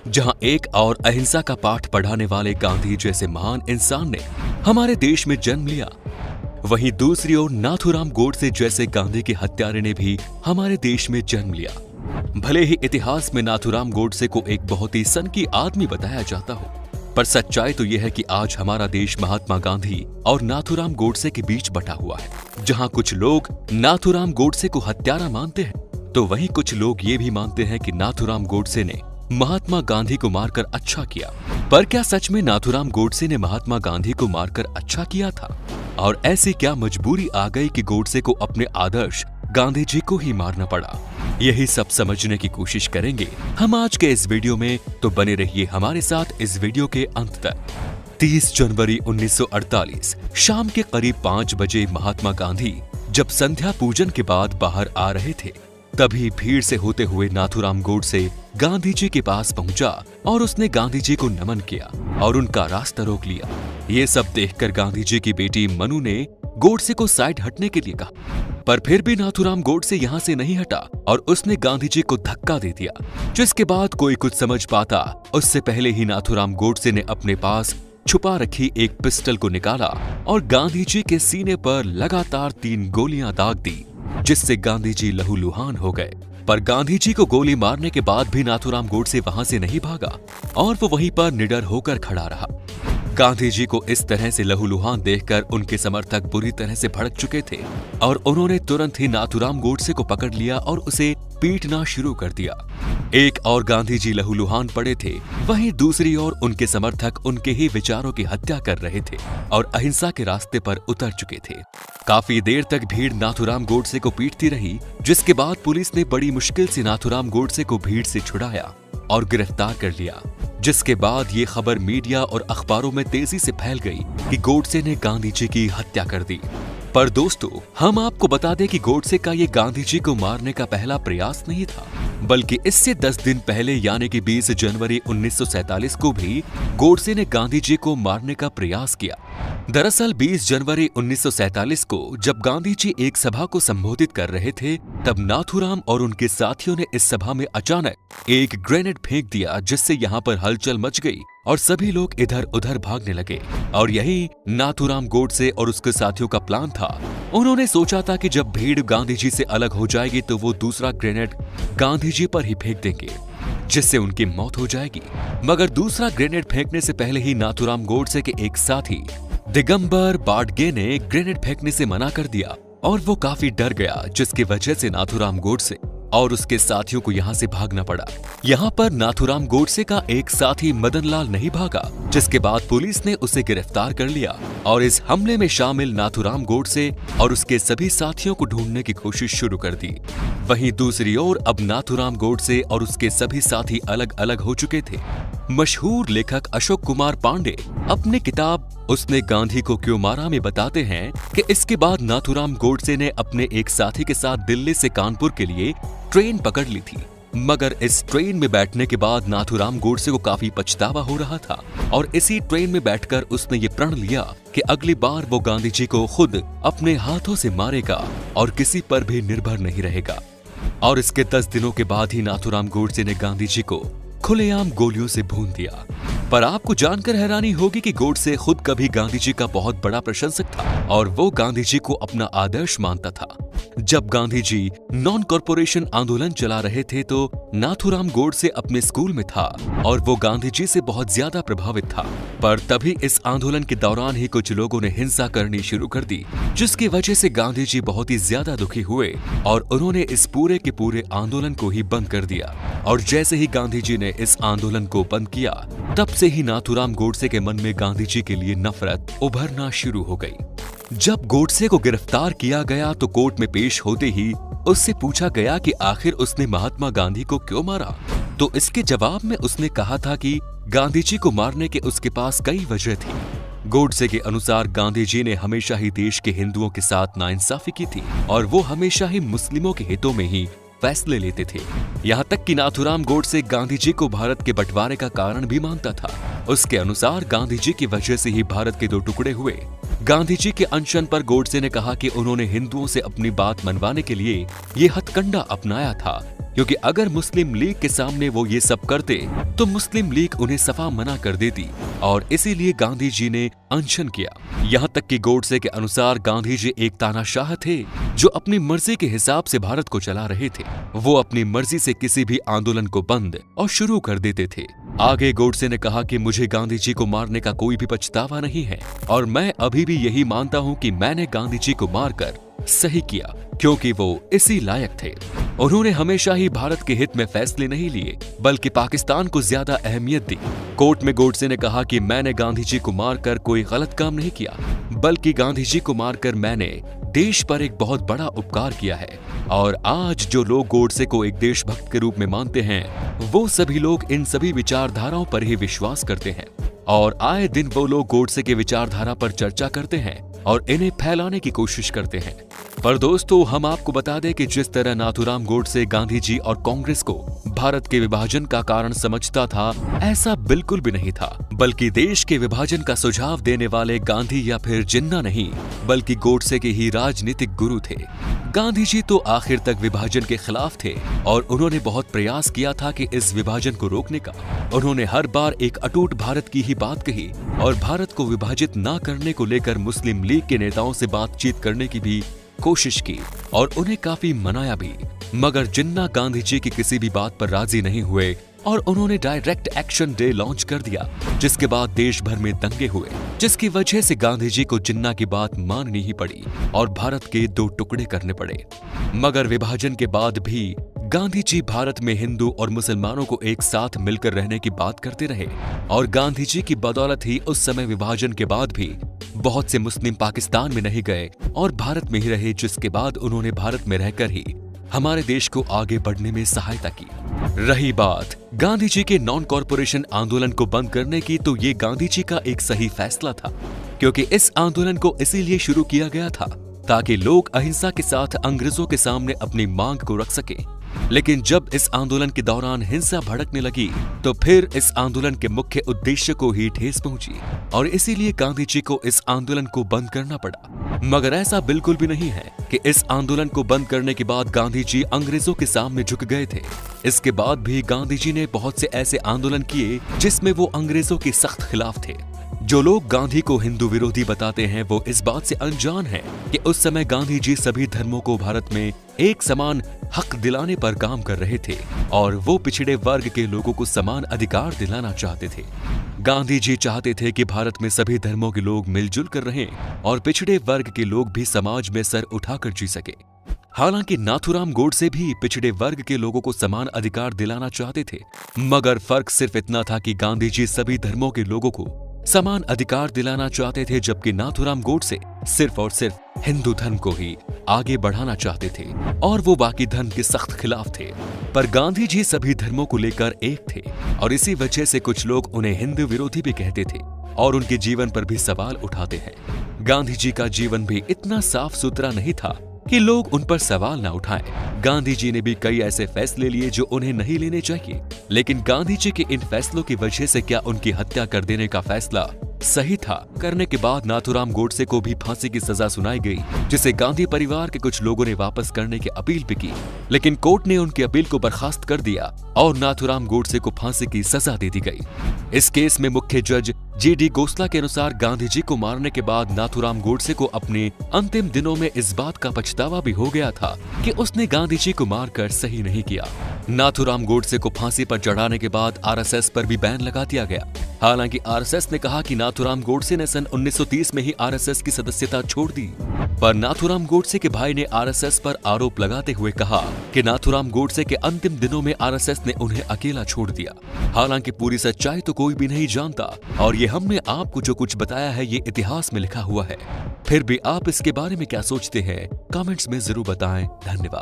जहां एक और अहिंसा का पाठ पढ़ाने वाले गांधी जैसे महान इंसान ने हमारे देश में जन्म लिया, वहीं दूसरी ओर नाथूराम गोडसे जैसे गांधी के हत्यारे ने भी हमारे देश में जन्म लिया। भले ही इतिहास में नाथूराम गोडसे को एक बहुत ही सनकी आदमी बताया जाता हो, पर सच्चाई तो यह है कि आज हमारा देश महात्मा गांधी और नाथूराम गोडसे के बीच बटा हुआ है। जहां कुछ लोग नाथूराम गोडसे को हत्यारा मानते हैं, तो वहीं कुछ लोग ये भी मानते हैं कि नाथूराम गोडसे ने महात्मा गांधी को मारकर अच्छा किया। पर क्या सच में नाथूराम गोडसे ने महात्मा गांधी को मारकर अच्छा किया था? और ऐसी क्या मजबूरी आ गई कि गोडसे को अपने आदर्श गांधी जी को ही मारना पड़ा? यही सब समझने की कोशिश करेंगे हम आज के इस वीडियो में, तो बने रहिए हमारे साथ इस वीडियो के अंत तक। 30 जनवरी 1948 शाम के करीब 5 बजे महात्मा गांधी जब संध्या पूजन के बाद बाहर आ रहे थे, तभी भीड़ से होते हुए नाथूराम गोडसे गांधी जी के पास पहुंचा और उसने गांधी जी को नमन किया और उनका रास्ता रोक लिया। ये सब देखकर गांधी जी की बेटी मनु ने गोडसे को साइड हटने के लिए कहा, पर फिर भी नाथूराम गोडसे यहाँ से नहीं हटा और उसने गांधी जी को धक्का दे दिया। जिसके बाद कोई कुछ समझ पाता उससे पहले ही नाथूराम गोडसे ने अपने पास छुपा रखी एक पिस्टल को निकाला और गांधी जी के सीने पर लगातार 3 गोलियां दाग दी, जिससे गांधी जी लहूलुहान हो गए। पर गांधी जी को गोली मारने के बाद भी नाथूराम गोडसे वहां से नहीं भागा और वो वहीं पर निडर होकर खड़ा रहा। गांधी जी को इस तरह से लहूलुहान देखकर उनके समर्थक बुरी तरह से भड़क चुके थे और उन्होंने तुरंत ही नाथूराम गोडसे को पकड़ लिया और उसे पीटना शुरू कर दिया। एक और गांधी जी लहूलुहान पड़े थे, वहीं दूसरी ओर उनके समर्थक उनके ही विचारों की हत्या कर रहे थे और अहिंसा के रास्ते पर उतर चुके थे। काफी देर तक भीड़ नाथूराम गोडसे को पीटती रही, जिसके बाद पुलिस ने बड़ी मुश्किल से नाथूराम गोडसे को भीड़ से छुड़ाया और गिरफ्तार कर लिया। जिसके बाद ये खबर मीडिया और अखबारों में तेजी से फैल गई कि गोडसे ने गांधी जी की हत्या कर दी। पर दोस्तों, हम आपको बता दें कि गोडसे का ये गांधी जी को मारने का पहला प्रयास नहीं था, बल्कि इससे 10 दिन पहले यानी कि 20 जनवरी 1947 को भी गोडसे ने गांधी जी को मारने का प्रयास किया। दरअसल 20 जनवरी 1947 को जब गांधी जी एक सभा को संबोधित कर रहे थे, तब नाथूराम और उनके साथियों ने इस सभा में अचानक एक ग्रेनेड फेंक दिया, जिससे यहाँ पर हलचल मच गई और सभी लोग इधर उधर भागने लगे। और यही नाथूराम गोडसे और उसके साथियों का प्लान था। उन्होंने सोचा था कि जब भीड़ गांधी जी से अलग हो जाएगी तो वो दूसरा ग्रेनेड गांधी जी पर ही फेंक देंगे, जिससे उनकी मौत हो जाएगी। मगर दूसरा ग्रेनेड फेंकने से पहले ही नाथूराम गोडसे के एक साथी दिगंबर बाडगे ने ग्रेनेड फेंकने से मना कर दिया और वो काफी डर गया, जिसकी वजह से नाथूराम गोडसे और उसके साथियों को यहाँ से भागना पड़ा। यहाँ पर नाथूराम गोडसे का एक साथी मदन लाल नहीं भागा, जिसके बाद पुलिस ने उसे गिरफ्तार कर लिया और इस हमले में शामिल नाथूराम गोडसे और उसके सभी साथियों को ढूंढने की कोशिश शुरू कर दी। वहीं दूसरी ओर अब नाथूराम गोडसे और उसके सभी साथी अलग अलग हो चुके थे। मशहूर लेखक अशोक कुमार पांडे अपनी किताब उसने गांधी को क्यों मारा में बताते हैं कि इसके बाद नाथूराम गोडसे ने अपने एक साथी के साथ दिल्ली से कानपुर के लिए ट्रेन पकड़ ली थी। मगर इस ट्रेन में बैठने के बाद नाथूराम गोडसे को काफी पछतावा हो रहा था और इसी ट्रेन में बैठकर उसने ये प्रण लिया कि अगली बार वो गांधी जी को खुद अपने हाथों से मारेगा और किसी पर भी निर्भर नहीं रहेगा। और इसके 10 दिनों के बाद ही नाथूराम गोडसे ने गांधी जी को खुलेआम गोलियों से भून दिया। पर आपको जानकर हैरानी होगी कि गोडसे खुद कभी गांधी जी का बहुत बड़ा प्रशंसक था और वो गांधी जी को अपना आदर्श मानता था। जब गांधी जी नॉन कॉरपोरेशन आंदोलन चला रहे थे तो नाथूराम गोडसे अपने स्कूल में था और वो गांधी जी से बहुत ज्यादा प्रभावित था। पर तभी इस आंदोलन के दौरान ही कुछ लोगों ने हिंसा करनी शुरू कर दी, जिसकी वजह से गांधी जी बहुत ही ज्यादा दुखी हुए और उन्होंने इस पूरे के पूरे आंदोलन को ही बंद कर दिया। और जैसे ही गांधी जी ने इस आंदोलन को बंद किया, तब से ही नाथूराम गोडसे के मन में गांधी जी के लिए नफरत उभरना शुरू हो गई। जब गोडसे को गिरफ्तार किया गया तो कोर्ट में पेश होते ही उससे पूछा गया कि आखिर उसने महात्मा गांधी को क्यों मारा, तो इसके जवाब में उसने कहा था कि गांधी जी को मारने के उसके पास कई वजह थी। गोडसे के अनुसार गांधी जी ने हमेशा ही देश के हिंदुओं के साथ नाइंसाफी की थी और वो हमेशा ही मुस्लिमों के हितों में ही फैसले लेते थे। यहाँ तक कि नाथूराम गोडसे गांधी जी को भारत के बंटवारे का कारण भी मानता था। उसके अनुसार गांधी जी की वजह से ही भारत के 2 टुकड़े हुए। गांधी जी के अनशन पर गोडसे ने कहा कि उन्होंने हिंदुओं से अपनी बात मनवाने के लिए ये हथकंडा अपनाया था क्योंकि अगर मुस्लिम लीग के सामने वो ये सब करते तो मुस्लिम लीग उन्हें सफा मना कर देती और इसीलिए गांधी जी ने अनशन किया। यहाँ तक कि गोडसे के अनुसार गांधी जी एक तानाशाह थे जो अपनी मर्जी के हिसाब से भारत को चला रहे थे। वो अपनी मर्जी से किसी भी आंदोलन को बंद और शुरू कर देते थे। आगे गोडसे ने कहा कि मुझे गांधी जी को मारने का कोई भी पछतावा नहीं है और मैं अभी भी यही मानता हूँ कि मैंने गांधी जी को मारकर सही किया, क्योंकि वो इसी लायक थे। उन्होंने हमेशा ही भारत के हित में फैसले नहीं लिए बल्कि पाकिस्तान को ज्यादा अहमियत दी। कोर्ट में गोडसे ने कहा कि मैंने गांधी जी को मारकर कोई गलत काम नहीं किया, बल्कि गांधी जी को मारकर मैंने देश पर एक बहुत बड़ा उपकार किया है। और आज जो लोग गोडसे को एक देशभक्त के रूप में मानते हैं वो सभी लोग इन सभी विचारधाराओं पर ही विश्वास करते हैं और आए दिन वो लोग गोडसे के विचारधारा पर चर्चा करते हैं और इन्हें फैलाने की कोशिश करते हैं। पर दोस्तों, हम आपको बता दें कि जिस तरह नाथूराम गोडसे गांधी जी और कांग्रेस को भारत के विभाजन का कारण समझता था, ऐसा बिल्कुल भी नहीं था, बल्कि देश के विभाजन का सुझाव देने वाले गांधी या फिर जिन्ना नहीं बल्कि गोडसे के ही राजनीतिक गुरु थे। गांधी जी तो आखिर तक विभाजन के खिलाफ थे और उन्होंने बहुत प्रयास किया था कि इस विभाजन को रोकने का। उन्होंने हर बार एक अटूट भारत की ही बात कही और भारत को विभाजित ना करने को लेकर मुस्लिम लीग के नेताओं से बातचीत करने की भी कोशिश की और उन्हें काफी मनाया भी, मगर जिन्ना गांधी जी की किसी भी बात पर राजी नहीं हुए और उन्होंने डायरेक्ट एक्शन डे लॉन्च कर दिया, जिसके बाद देश भर में दंगे हुए, जिसकी वजह से गांधी जी को जिन्ना की बात माननी ही पड़ी और भारत के 2 टुकड़े करने पड़े। मगर विभाजन के बाद भी गांधी जी भारत में हिंदू और मुसलमानों को एक साथ मिलकर रहने की बात करते रहे और गांधी जी की बदौलत ही उस समय विभाजन के बाद भी बहुत से मुस्लिम पाकिस्तान में नहीं गए और भारत में ही रहे, जिसके बाद उन्होंने भारत में रहकर ही हमारे देश को आगे बढ़ने में सहायता की। रही बात गांधी जी के नॉन कॉरपोरेशन आंदोलन को बंद करने की, तो ये गांधी जी का एक सही फैसला था, क्योंकि इस आंदोलन को इसीलिए शुरू किया गया था ताकि लोग अहिंसा के साथ अंग्रेजों के सामने अपनी मांग को रख सके। लेकिन जब इस आंदोलन के दौरान हिंसा भड़कने लगी तो फिर इस आंदोलन के मुख्य उद्देश्य को ही ठेस पहुंची और इसीलिए गांधी जी को इस आंदोलन को बंद करना पड़ा। मगर ऐसा बिल्कुल भी नहीं है कि इस आंदोलन को बंद करने के बाद गांधी जी अंग्रेजों के सामने झुक गए थे। इसके बाद भी गांधी जी ने बहुत से ऐसे आंदोलन किए जिसमें वो अंग्रेजों के सख्त खिलाफ थे। जो लोग गांधी को हिंदू विरोधी बताते हैं वो इस बात से अनजान हैं कि उस समय गांधी जी सभी धर्मों को भारत में एक समान हक दिलाने पर काम कर रहे थे और वो पिछड़े वर्ग के लोगों को समान अधिकार दिलाना चाहते थे। गांधी जी चाहते थे कि भारत में सभी धर्मों के लोग मिलजुल कर रहें और पिछड़े वर्ग के लोग भी समाज में सर उठाकर जी सके। हालांकि नाथूराम गोडसे भी पिछड़े वर्ग के लोगों को समान अधिकार दिलाना चाहते थे, मगर फर्क सिर्फ इतना था कि गांधी जी सभी धर्मों के लोगों को समान अधिकार दिलाना चाहते थे, जबकि नाथूराम गोडसे सिर्फ और सिर्फ हिंदू धर्म को ही आगे बढ़ाना चाहते थे और वो बाकी धर्म के सख्त खिलाफ थे। पर गांधी जी सभी धर्मों को लेकर एक थे और इसी वजह से कुछ लोग उन्हें हिंदू विरोधी भी कहते थे और उनके जीवन पर भी सवाल उठाते हैं। गांधी जी का जीवन भी इतना साफ सुथरा नहीं था कि लोग उन पर सवाल न उठाएं। गांधी जी ने भी कई ऐसे फैसले लिए जो उन्हें नहीं लेने चाहिए, लेकिन गांधी जी के इन फैसलों की वजह से क्या उनकी हत्या कर देने का फैसला सही था? करने के बाद नाथूराम गोडसे को भी फांसी की सजा सुनाई गई, जिसे गांधी परिवार के कुछ लोगों ने वापस करने की अपील भी की, लेकिन कोर्ट ने उनकी अपील को बर्खास्त कर दिया और नाथूराम गोडसे को फांसी की सजा दे दी गई। इस केस में मुख्य जज जी.डी. गोसला के अनुसार गांधी जी को मारने के बाद नाथूराम गोडसे को अपने अंतिम दिनों में इस बात का पछतावा भी हो गया था कि उसने गांधी जी को मारकर सही नहीं किया। नाथूराम गोडसे को फांसी पर चढ़ाने के बाद आरएसएस पर भी बैन लगा दिया गया। हालांकि आरएसएस ने कहा कि नाथूराम गोडसे ने सन 1930 में ही आरएसएस की सदस्यता छोड़ दी, पर नाथूराम गोडसे के भाई ने आरएसएस पर आरोप लगाते हुए कहा कि नाथूराम गोडसे के अंतिम दिनों में आरएसएस ने उन्हें अकेला छोड़ दिया। हालांकि पूरी सच्चाई तो कोई भी नहीं जानता और ये हमने आपको जो कुछ बताया है ये इतिहास में लिखा हुआ है। फिर भी आप इसके बारे में क्या सोचते हैं? कमेंट्स में जरूर बताएं। धन्यवाद।